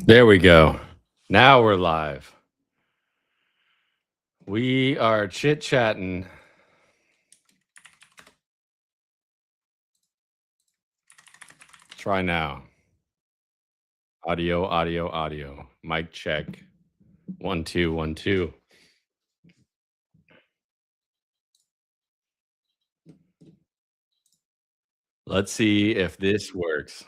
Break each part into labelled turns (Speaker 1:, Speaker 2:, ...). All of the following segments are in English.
Speaker 1: There we go. Now we're live. We are chit-chatting. Try now. Audio, audio, audio. Mic check. 1 2 1 2. Let's see if this works.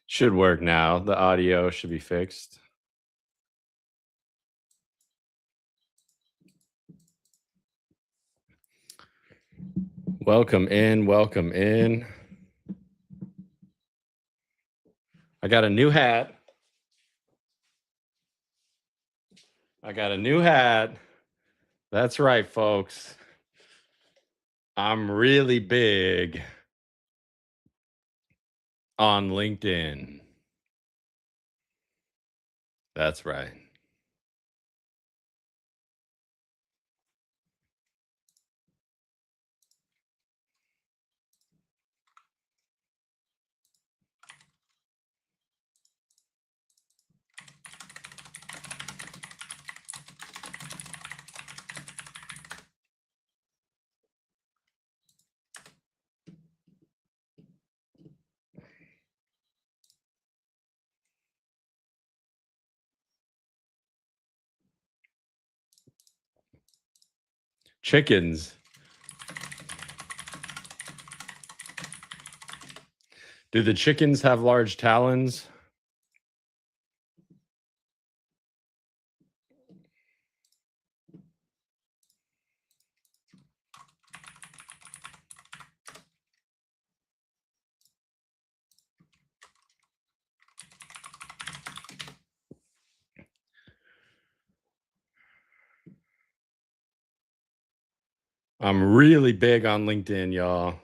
Speaker 1: Should work now. The audio should be fixed. Welcome in. Welcome in. I got a new hat. I got a new hat. That's right, folks. I'm really big on LinkedIn. That's right. Chickens. Do the chickens have large talons? I'm really big on LinkedIn, y'all.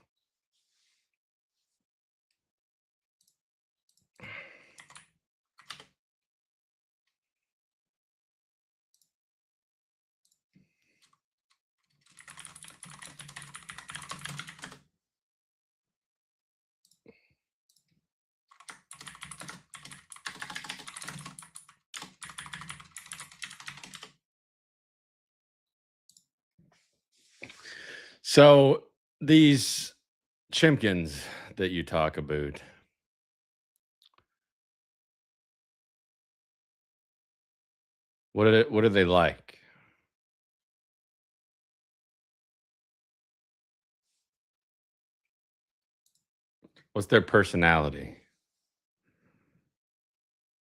Speaker 1: So these chimkins that you talk about, what are they like? What's their personality?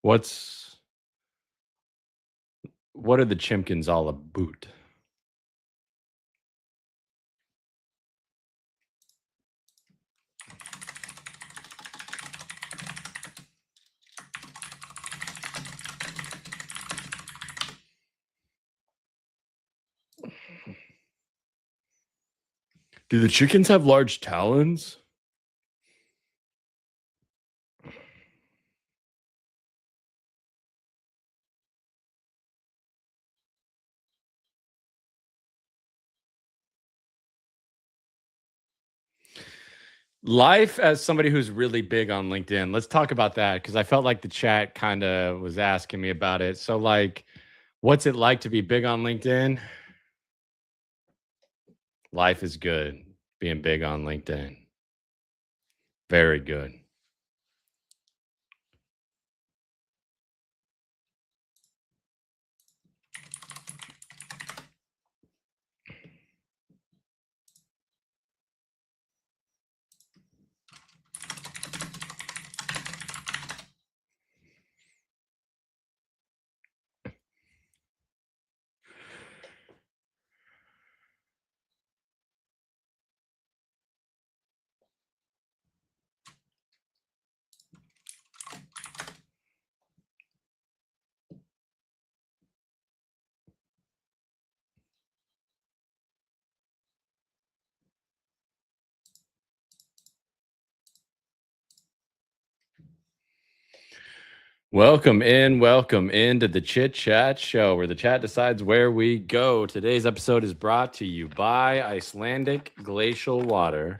Speaker 1: What's what are the chimkins all about? Do the chickens have large talons? Life as somebody who's really big on LinkedIn. Let's talk about that because I felt like the chat kind of was asking me about it. So like what's it like to be big on LinkedIn? Life is good being big on LinkedIn. Very good. Welcome into the Chit-Chat Show, where the chat decides where we go. Today's episode is brought to you by Icelandic Glacial Water.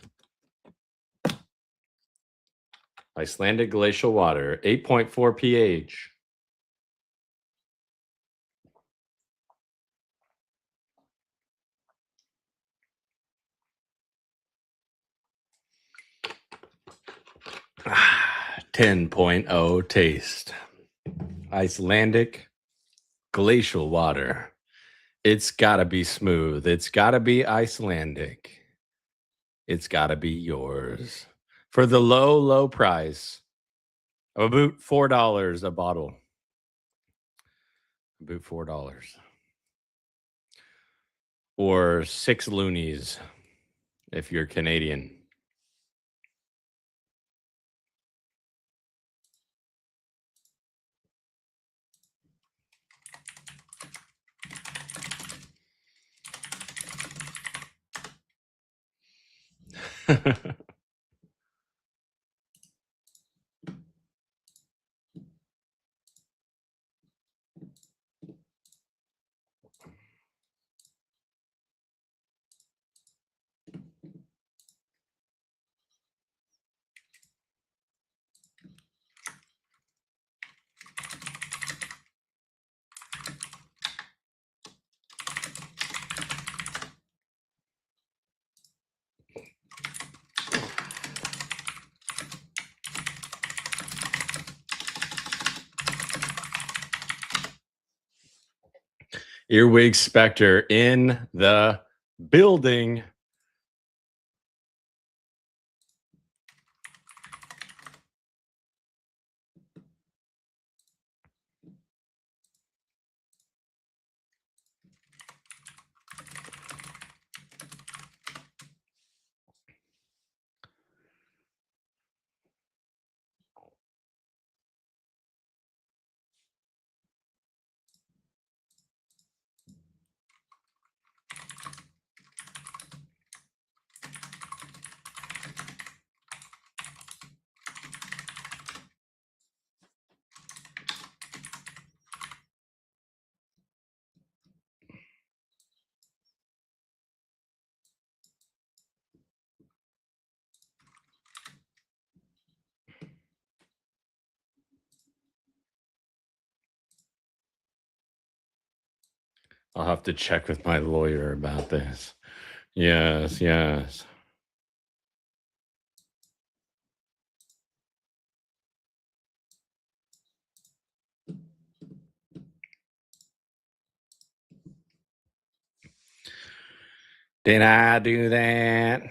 Speaker 1: Icelandic Glacial Water, 8.4 pH. Ah, 10.0 taste. Icelandic Glacial Water. It's gotta be smooth. It's gotta be Icelandic. It's gotta be yours. For the low, low price of about $4 a bottle. About $4. Or 6 loonies if you're Canadian. Earwig Spectre in the building. I'll have to check with my lawyer about this. Yes, yes. Did I do that?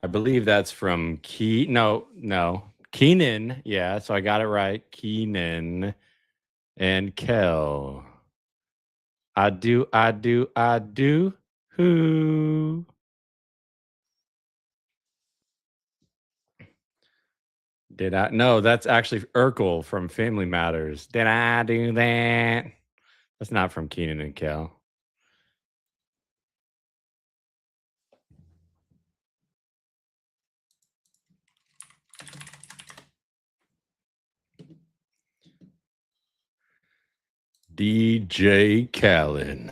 Speaker 1: I believe that's from Keenan. Yeah, so I got it right. Keenan and Kel. I do. Who? Did I? No, that's actually Urkel from Family Matters. Did I do that? That's not from Keenan and Kel. DJ Khaled.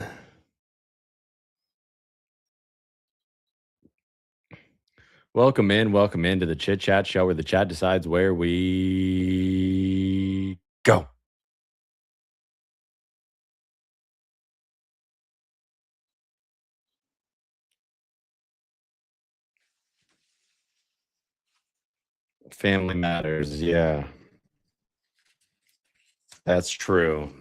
Speaker 1: Welcome into the Chit Chat Show, where the chat decides where we go. Family Matters. Yeah, that's true.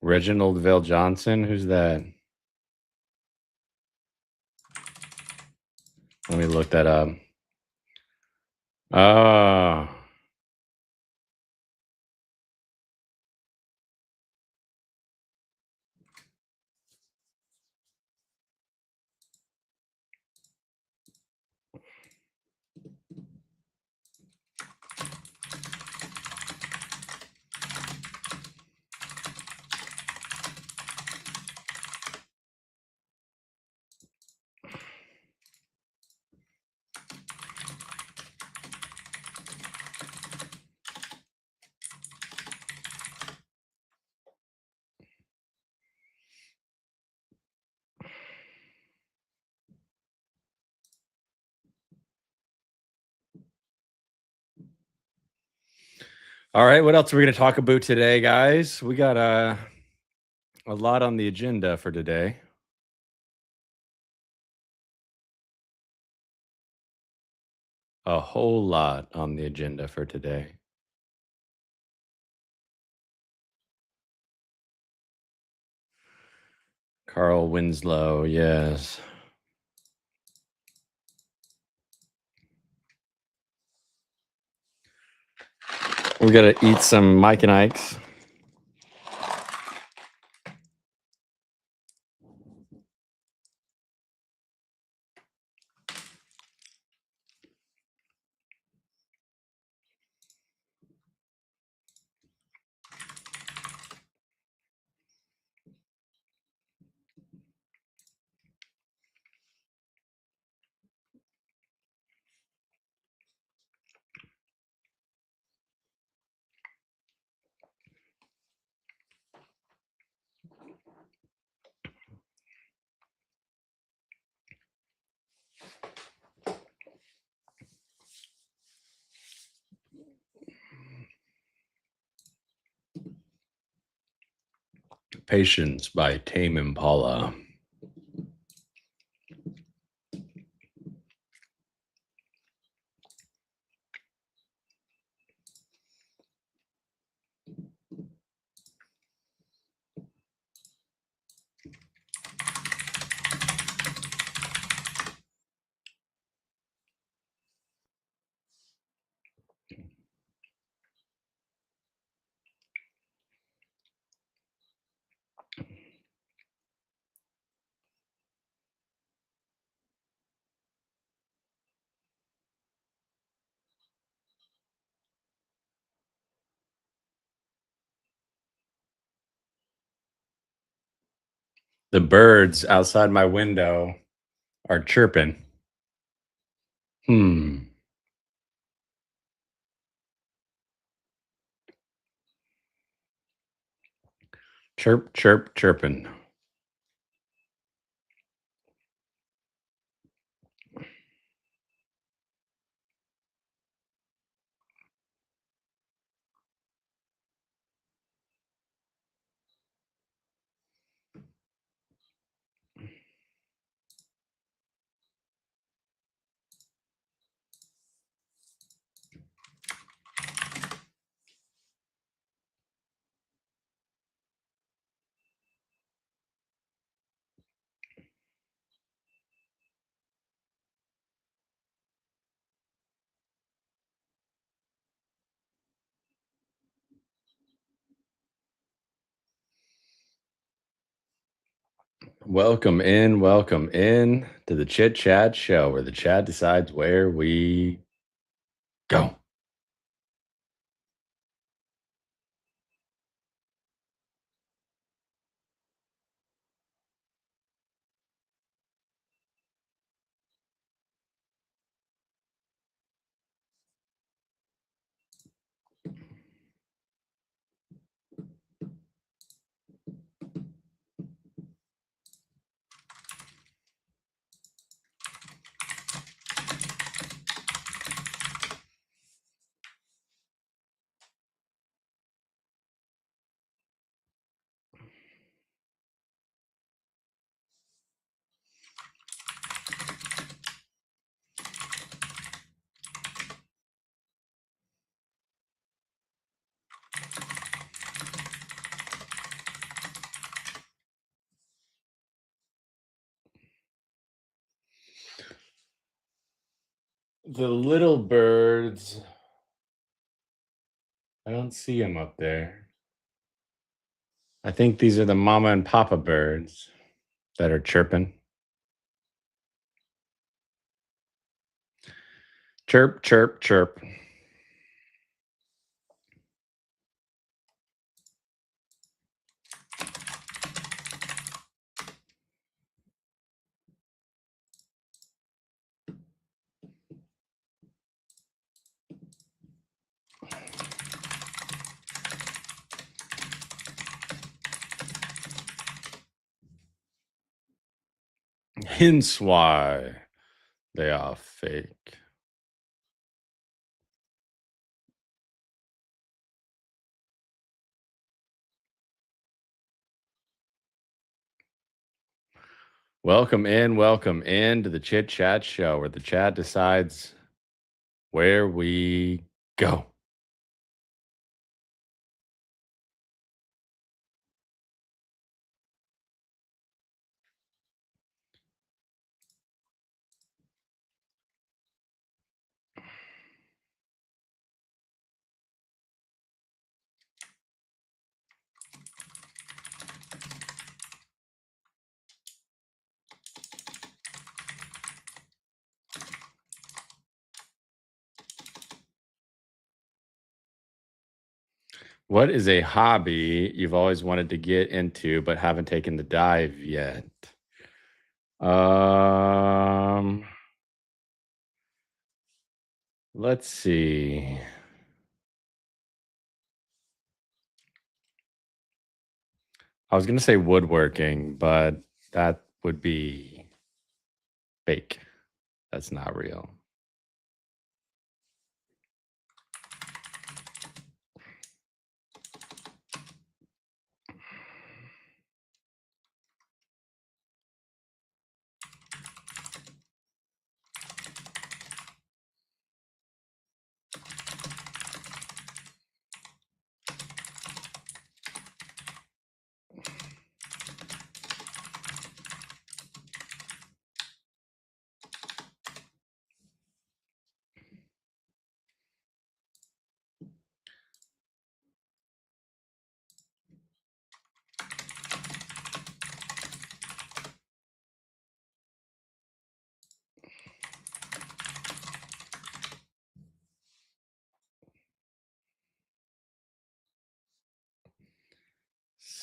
Speaker 1: Reginald Vale Johnson? Who's that? Let me look that up. Oh. All right, what else are we going to talk about today, guys? We got a lot on the agenda for today. A whole lot on the agenda for today. Carl Winslow, yes. We got to eat some Mike and Ike's. Patience by Tame Impala. The birds outside my window are chirping. Chirp, chirp, chirping. Welcome in to the Chit-Chat Show, where the chat decides where we go. The little birds. I don't see them up there. I think these are the mama and papa birds that are chirping. Chirp, chirp, chirp. Hence why they are fake. Welcome in to the Chit-Chat Show, where the chat decides where we go. What is a hobby you've always wanted to get into but haven't taken the dive yet? Um, let's see. I was going to say woodworking, but that would be fake. That's not real.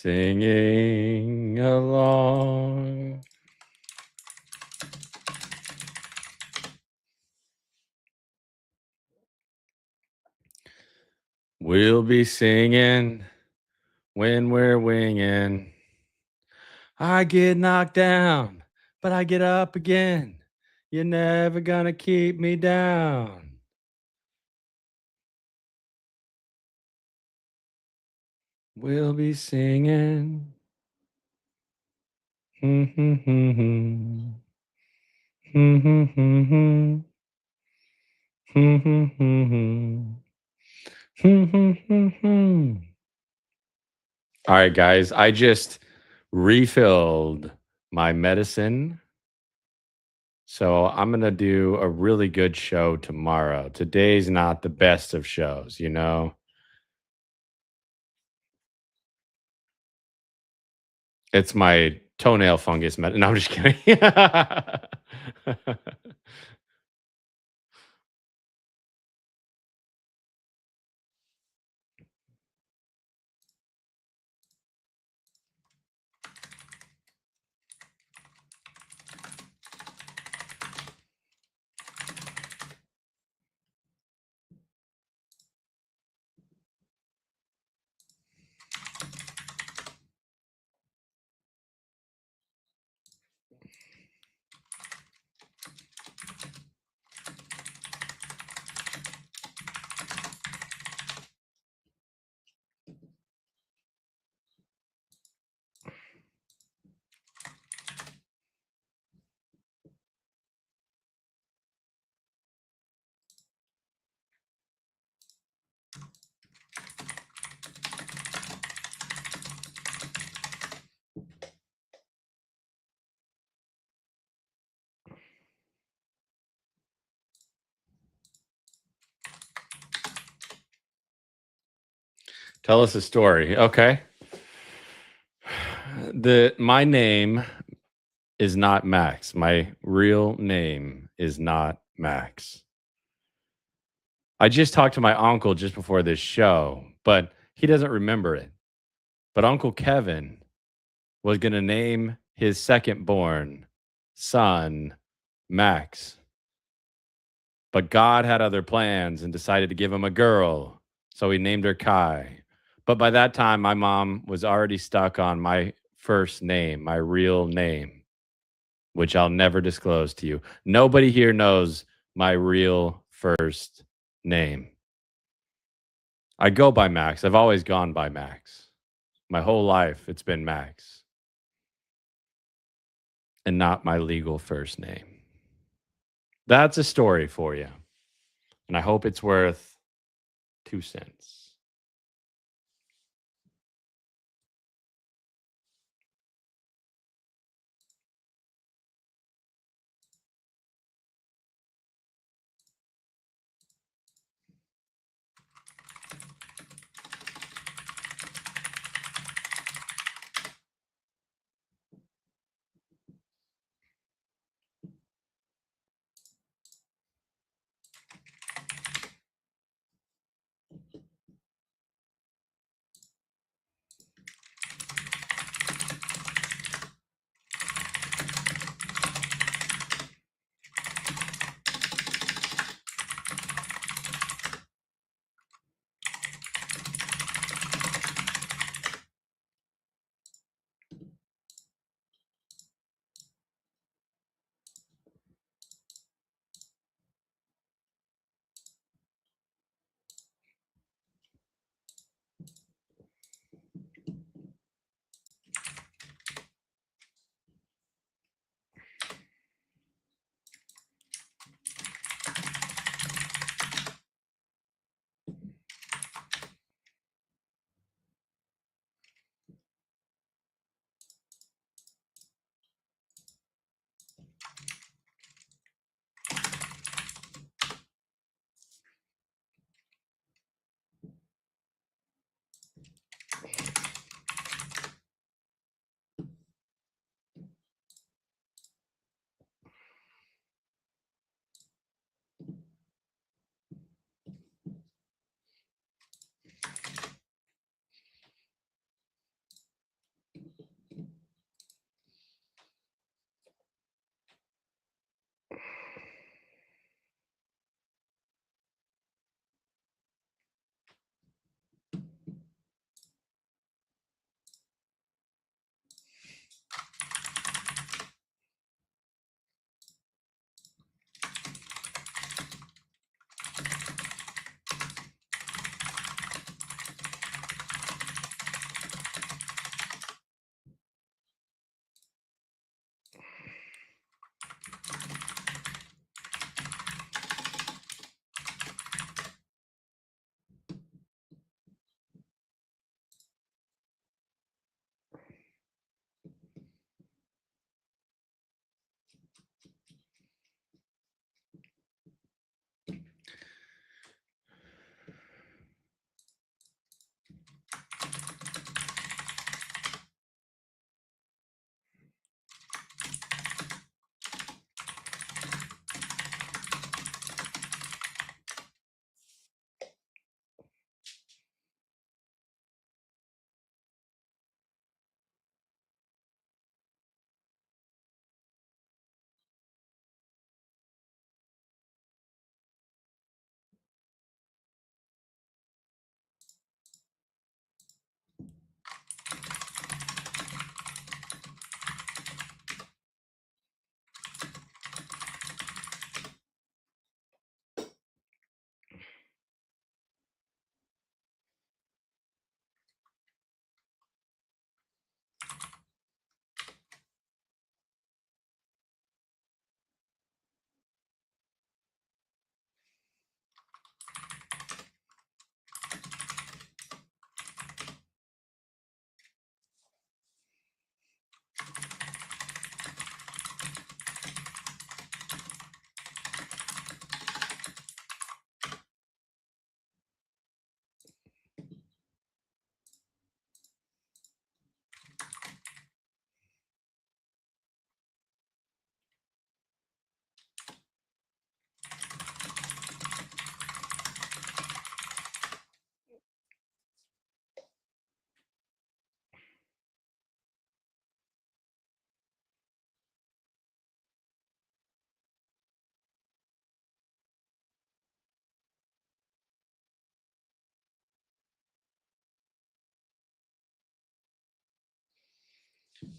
Speaker 1: Singing along. We'll be singing when we're winging. I get knocked down, but I get up again. You're never gonna keep me down. We'll be singing. All right, guys, I just refilled my medicine. So I'm going to do a really good show tomorrow. Today's not the best of shows, you know? It's my toenail fungus No, I'm just kidding. Tell us a story. Okay. My name is not Max. My real name is not Max. I just talked to my uncle just before this show, but he doesn't remember it. But Uncle Kevin was going to name his second born son Max. But God had other plans and decided to give him a girl. So he named her Kai. But by that time, my mom was already stuck on my first name, my real name, which I'll never disclose to you. Nobody here knows my real first name. I go by Max. I've always gone by Max. My whole life, it's been Max and not my legal first name. That's a story for you. And I hope it's worth 2 cents.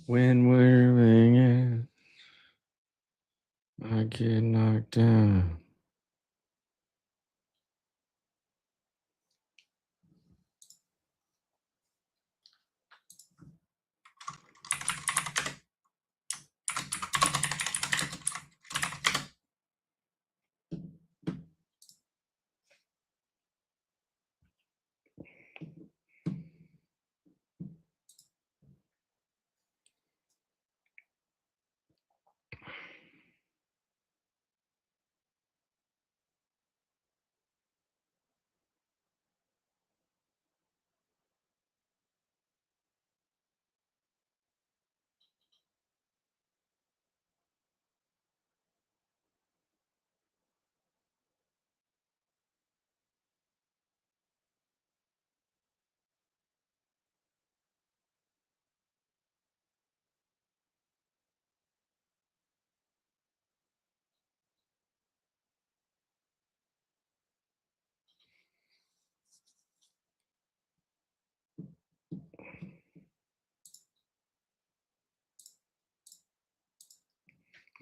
Speaker 1: When we're ringing, I get knocked down.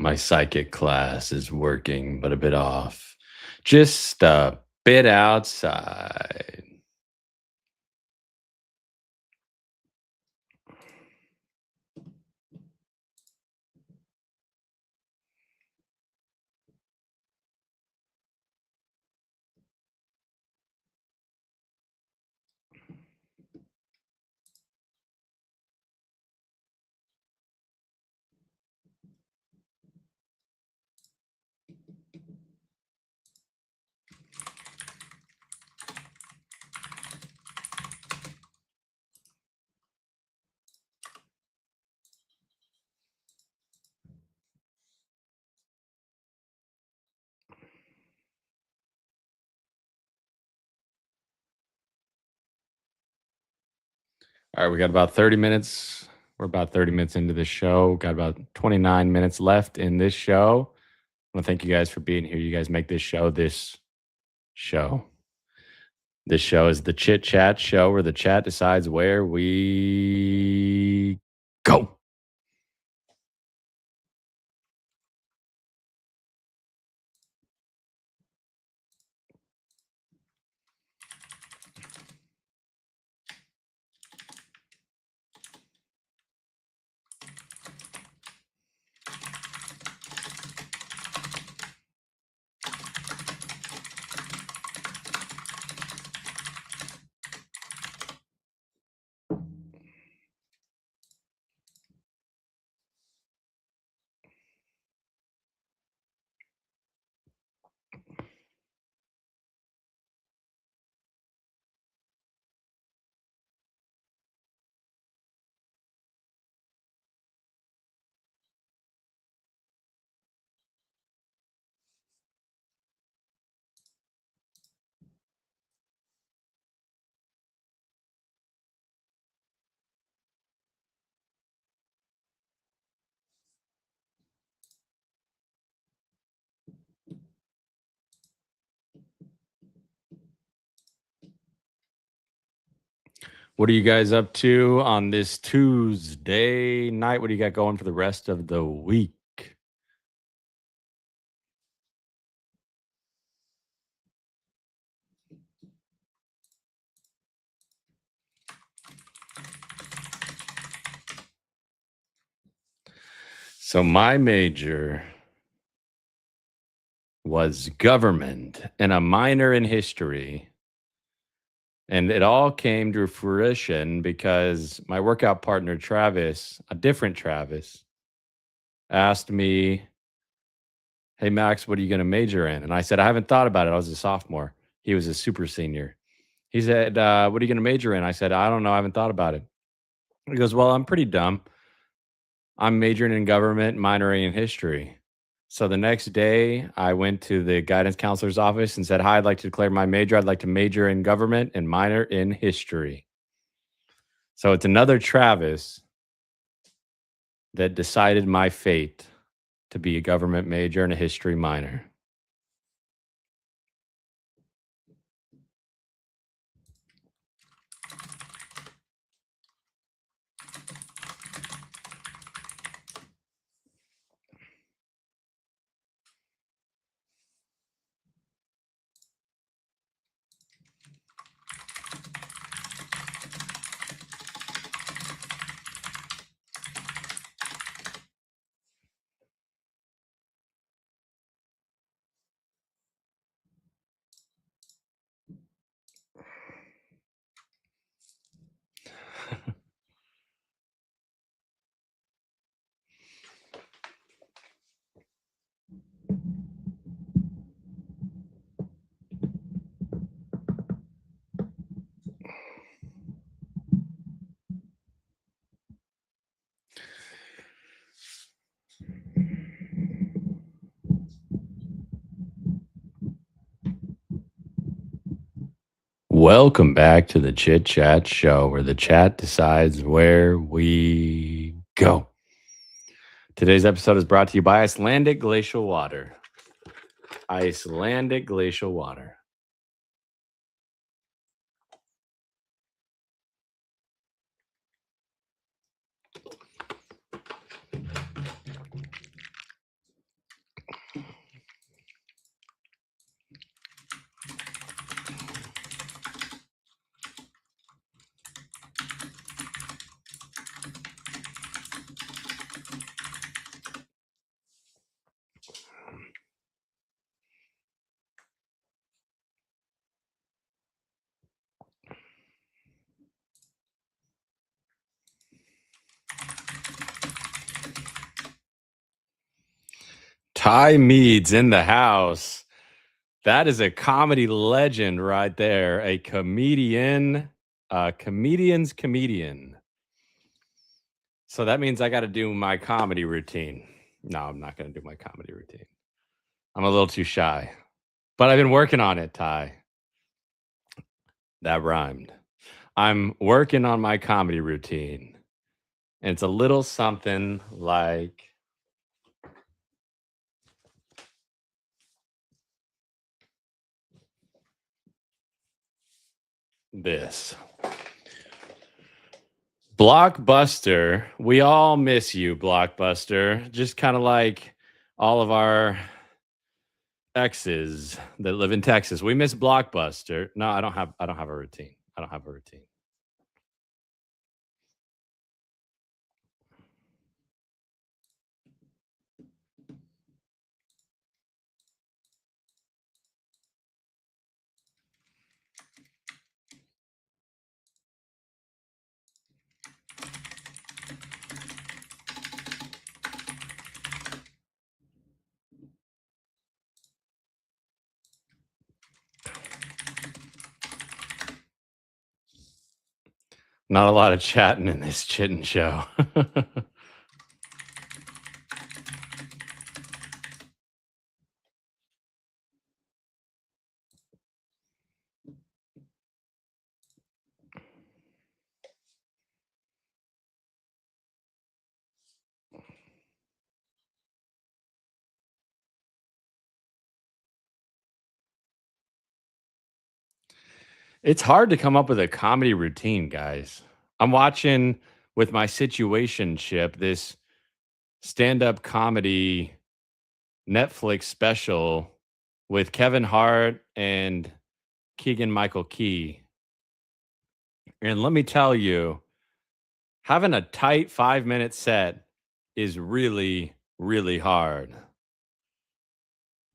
Speaker 1: My psychic class is working, but a bit off. Just a bit outside. All right, we got about 30 minutes. We're about 30 minutes into the show. Got about 29 minutes left in this show. I want to thank you guys for being here. You guys make this show show. This show is the Chit-Chat Show, where the chat decides where we go. What are you guys up to on this Tuesday night? What do you got going for the rest of the week? So my major was government and a minor in history. And it all came to fruition because my workout partner, Travis, a different Travis, asked me, "Hey, Max, what are you going to major in?" And I said, "I haven't thought about it. I was a sophomore." He was a super senior. He said, "What are you going to major in?" I said, "I don't know. I haven't thought about it." He goes, "Well, I'm pretty dumb. I'm majoring in government, minoring in history." So the next day, I went to the guidance counselor's office and said, "Hi, I'd like to declare my major. I'd like to major in government and minor in history." So it's another Travis that decided my fate to be a government major and a history minor. Welcome back to the Chit-Chat Show, where the chat decides where we go. Today's episode is brought to you by Icelandic Glacial Water. Icelandic Glacial Water. Ty Mead's in the house. That is a comedy legend right there. A comedian, comedian's comedian. So that means I got to do my comedy routine. No, I'm not going to do my comedy routine. I'm a little too shy. But I've been working on it, Ty. That rhymed. I'm working on my comedy routine. And it's a little something like this. Blockbuster, we all miss you, Blockbuster. Just kind of like all of our exes that live in Texas. We miss Blockbuster. No, I don't have a routine. I don't have a routine. Not a lot of chatting in this Chittin' Show. It's hard to come up with a comedy routine, guys. I'm watching with my situationship this stand-up comedy Netflix special with Kevin Hart and Keegan Michael Key. And let me tell you, having a tight 5-minute set is really, really hard.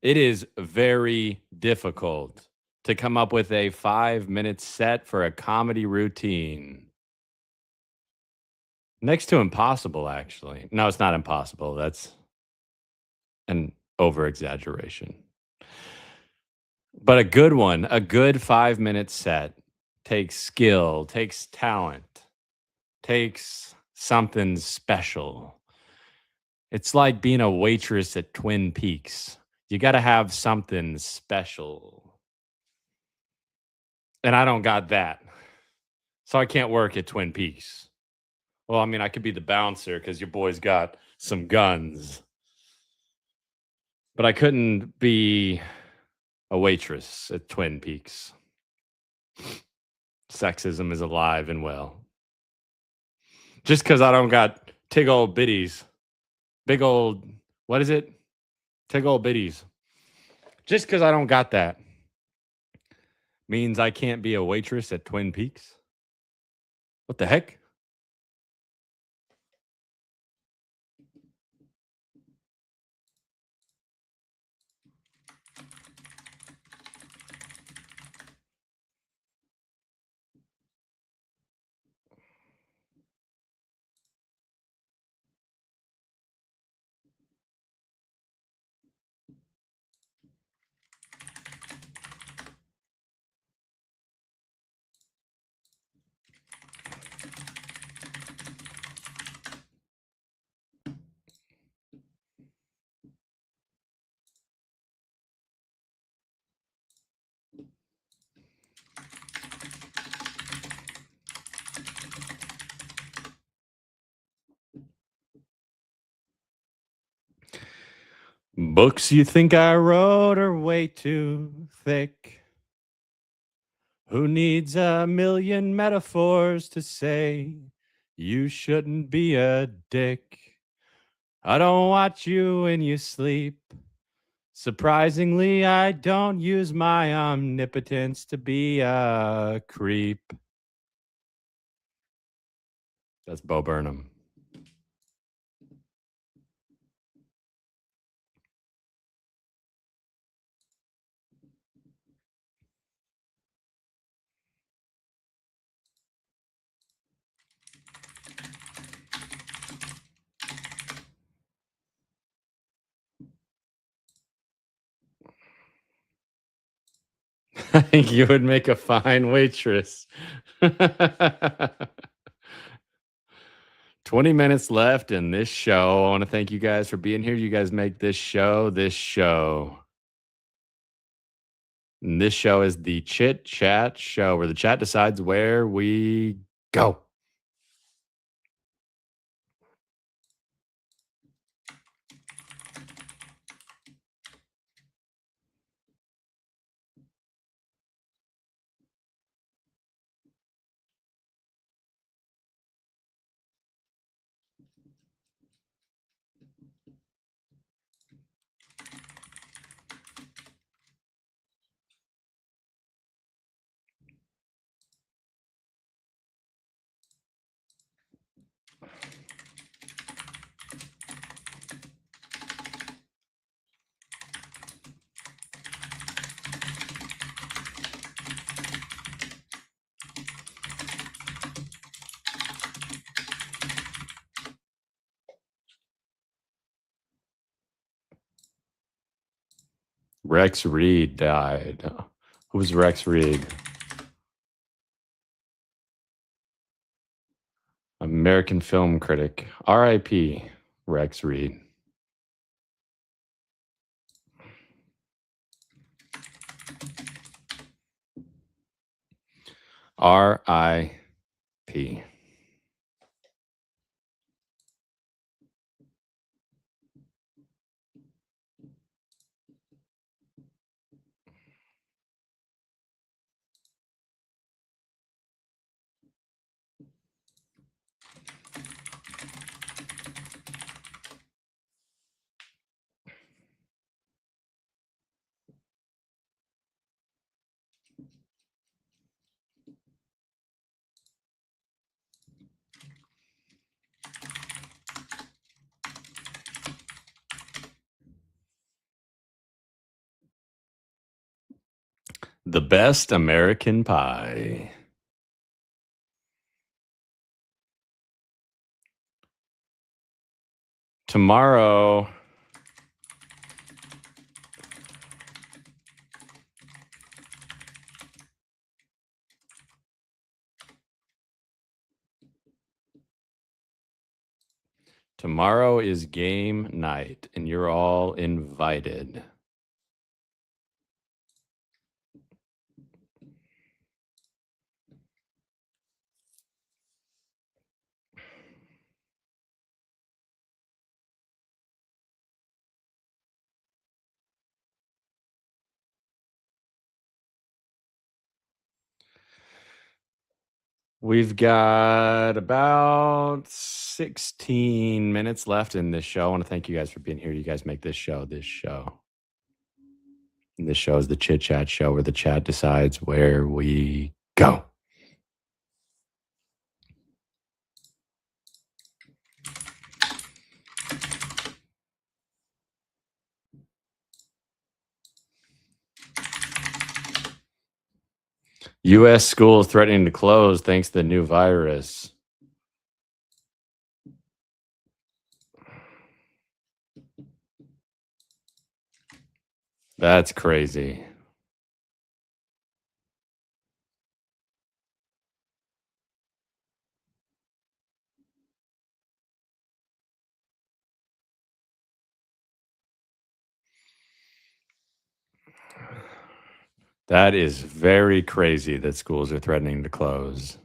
Speaker 1: It is very difficult to come up with a 5-minute set for a comedy routine. Next to impossible, actually. No, it's not impossible. That's an over exaggeration. But a good one, a good 5-minute set takes skill, takes talent, takes something special. It's like being a waitress at Twin Peaks. You got to have something special. And I don't got that. So I can't work at Twin Peaks. Well, I mean, I could be the bouncer because your boy's got some guns. But I couldn't be a waitress at Twin Peaks. Sexism is alive and well. Just because I don't got tig old bitties. Big old, what is it? Tig old bitties. Just because I don't got that means I can't be a waitress at Twin Peaks? What the heck? Books you think I wrote are way too thick. Who needs a million metaphors to say you shouldn't be a dick? I don't watch you when you sleep. Surprisingly, I don't use my omnipotence to be a creep. That's Bo Burnham. I think you would make a fine waitress. 20 minutes left in this show. I want to thank you guys for being here. You guys make this show this show. And this show is the Chit-Chat Show, where the chat decides where we go. Rex Reed died. Who's Rex Reed? American film critic. R.I.P. Rex Reed. R.I.P. The best American pie. Tomorrow is game night, and you're all invited. We've got about 16 minutes left in this show. I want to thank you guys for being here. You guys make this show this show. And this show is the Chit-Chat Show, where the chat decides where we go. U.S. schools threatening to close thanks to the new virus. That's crazy. That is very crazy that schools are threatening to close.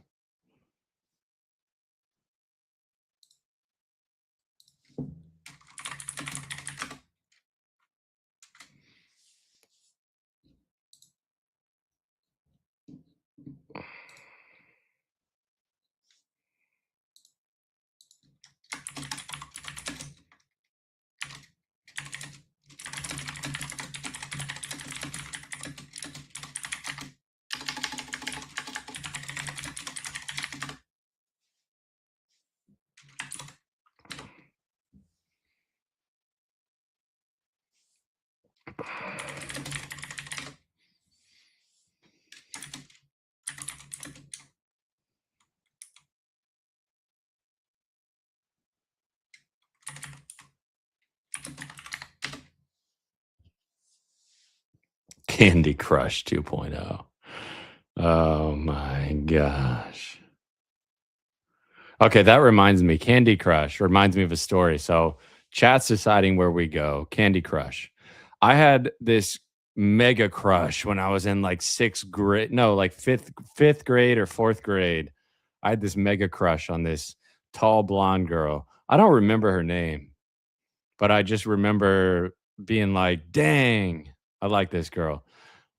Speaker 1: Candy Crush 2.0. Oh my gosh. Okay, that reminds me. Candy Crush reminds me of a story. So, chat's deciding where we go. Candy Crush. I had this mega crush when I was in like sixth grade. No, like fifth grade or fourth grade. I had this mega crush on this tall blonde girl. I don't remember her name, but I just remember being like, "Dang, I like this girl."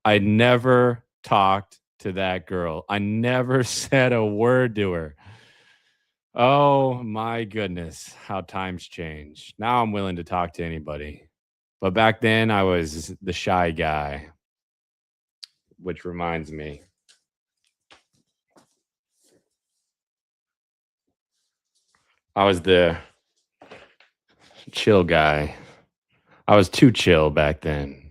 Speaker 1: I never talked to that girl. I never said a word to her. Oh my goodness, how times change. Now I'm willing to talk to anybody. But back then I was the shy guy, which reminds me, I was the chill guy. I was too chill back then.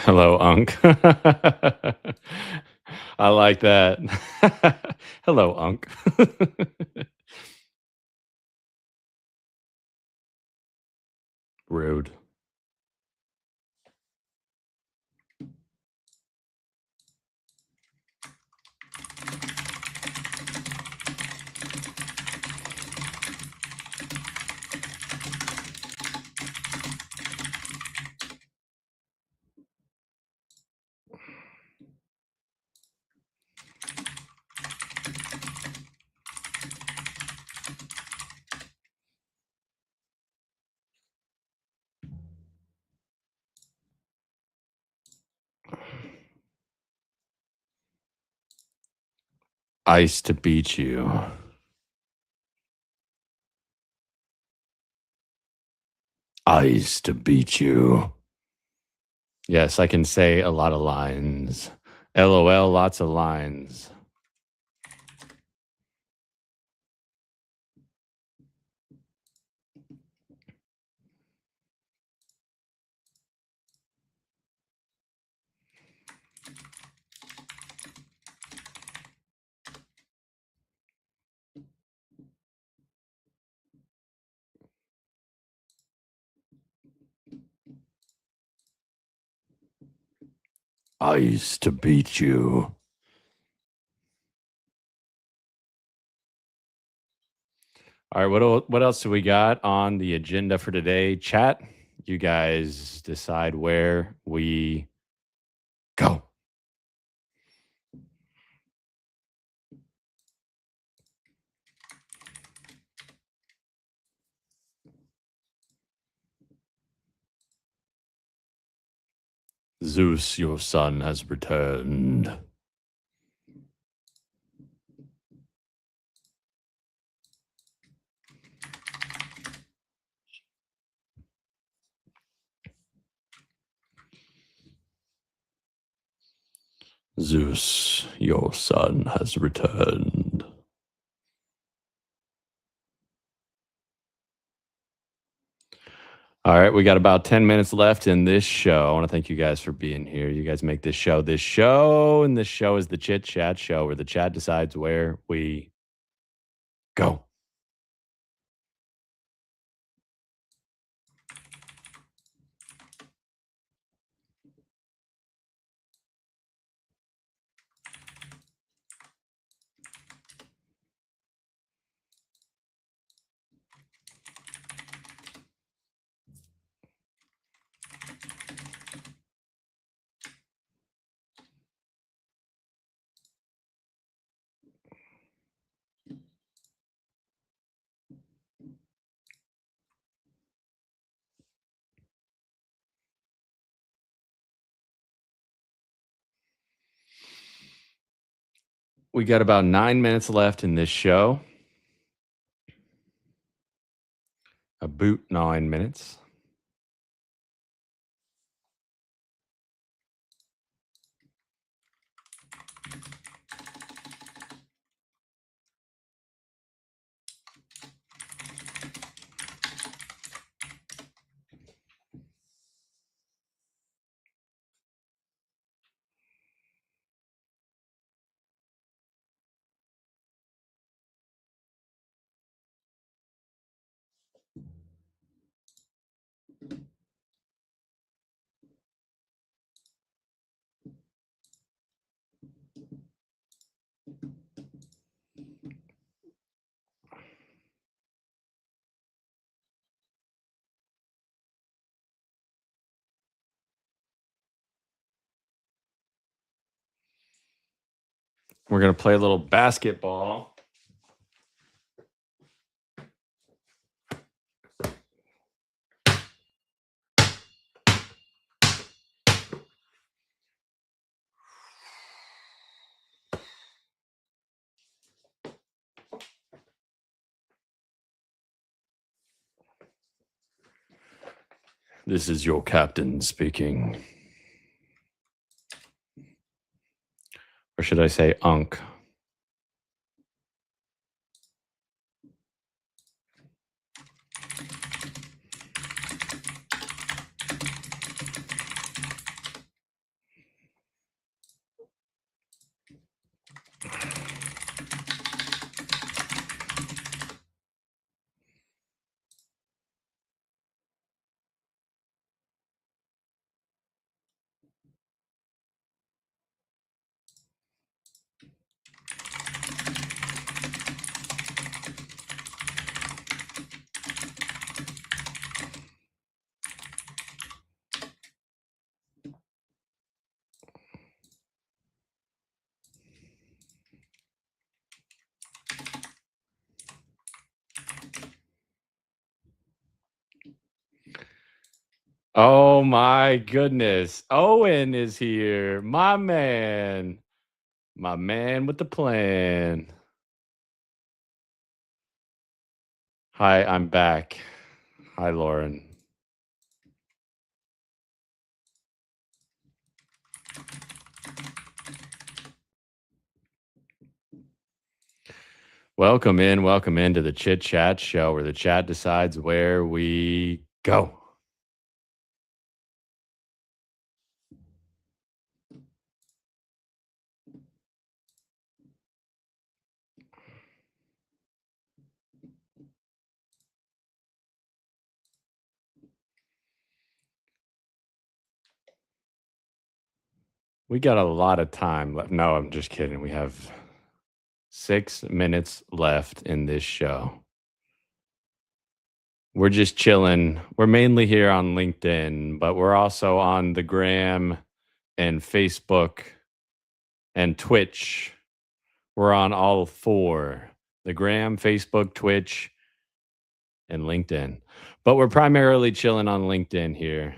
Speaker 1: Hello, Unc. I like that. Hello, Unc. Rude. Ice to beat you. Ice to beat you. Yes, I can say a lot of lines. LOL, lots of lines. Ice to beat you. All right, what else do we got on the agenda for today? Chat, you guys decide where we go. Zeus, your son has returned. Zeus, your son has returned. All right, we got about 10 minutes left in this show. I want to thank you guys for being here. You guys make this show, and this show is the Chit-Chat Show, where the chat decides where we go. We got about 9 minutes left in this show. About 9 minutes. We're going to play a little basketball. This is your captain speaking. Or should I say Unk? Oh my goodness. Owen is here. My man. My man with the plan. Hi, I'm back. Hi, Lauren. Welcome into the Chit-Chat Show where the chat decides where we go. We got a lot of time left. No, I'm just kidding. We have 6 minutes left in this show. We're just chilling. We're mainly here on LinkedIn, but we're also on the Gram and Facebook and Twitch. We're on all 4. The Gram, Facebook, Twitch, and LinkedIn. But we're primarily chilling on LinkedIn here.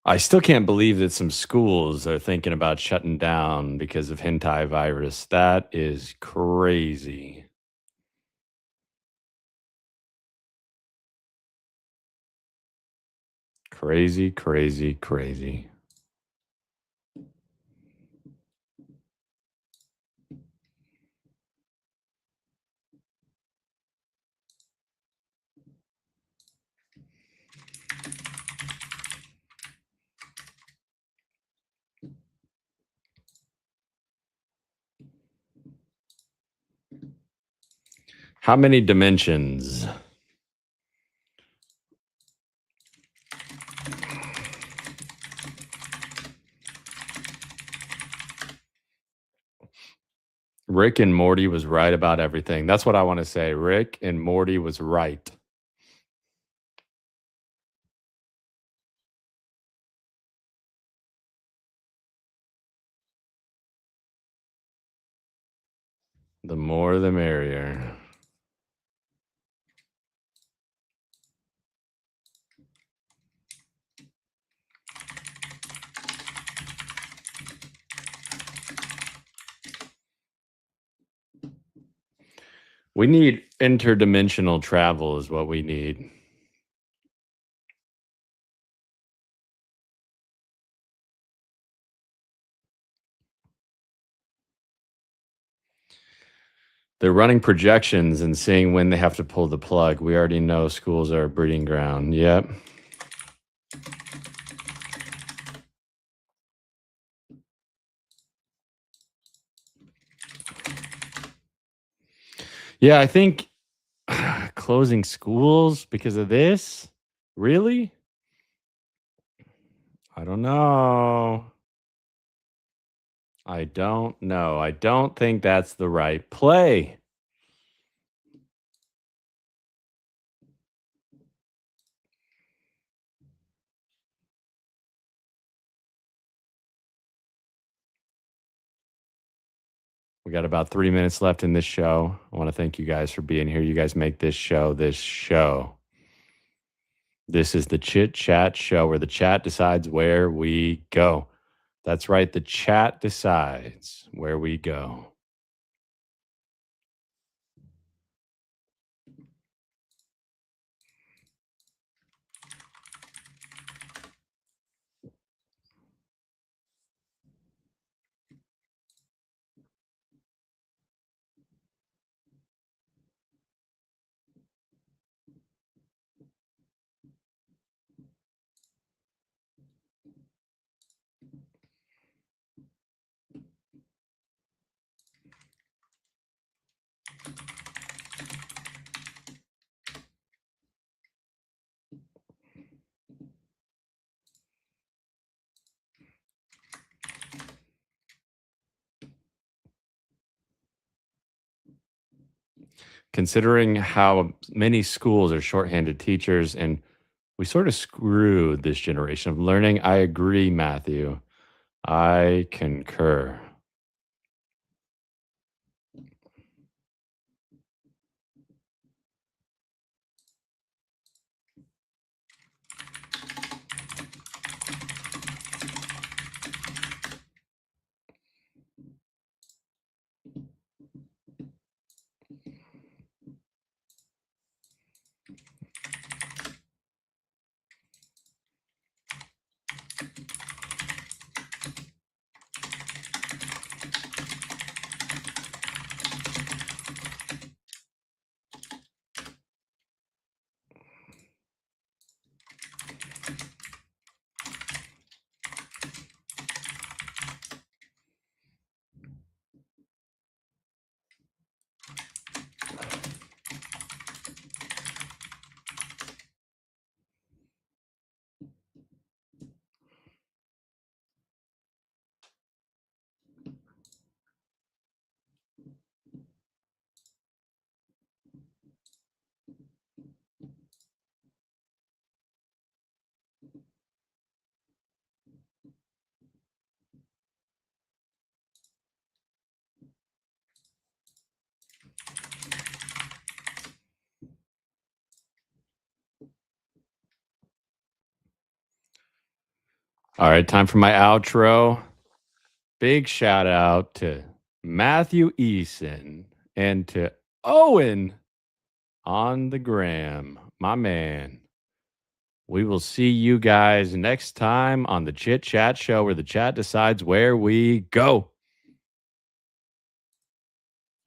Speaker 1: I still can't believe that some schools are thinking about shutting down because of hentai virus. That is crazy. Crazy, crazy, crazy. How many dimensions? Rick and Morty was right about everything. That's what I want to say. Rick and Morty was right. The more the merrier. We need interdimensional travel is what we need. They're running projections and seeing when they have to pull the plug. We already know schools are a breeding ground. Yep. Yeah, I think closing schools because of this? Really? I don't know. I don't know. I don't think that's the right play. We got about 3 minutes left in this show. I want to thank you guys for being here. You guys make this show this show. This is the Chit-Chat Show where the chat decides where we go. That's right. The chat decides where we go. Considering how many schools are shorthanded teachers and we sort of screwed this generation of learning, I agree, Matthew. I concur. All right, time for my outro. Big shout out to Matthew Eason and to Owen on the gram, my man. We will see you guys next time on the Chit-Chat Show where the chat decides where we go.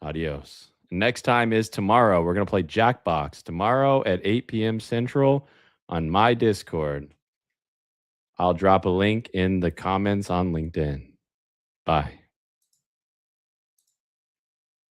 Speaker 1: Adios. Next time is tomorrow. We're going to play Jackbox tomorrow at 8 p.m. Central on my Discord. I'll drop a link in the comments on LinkedIn. Bye.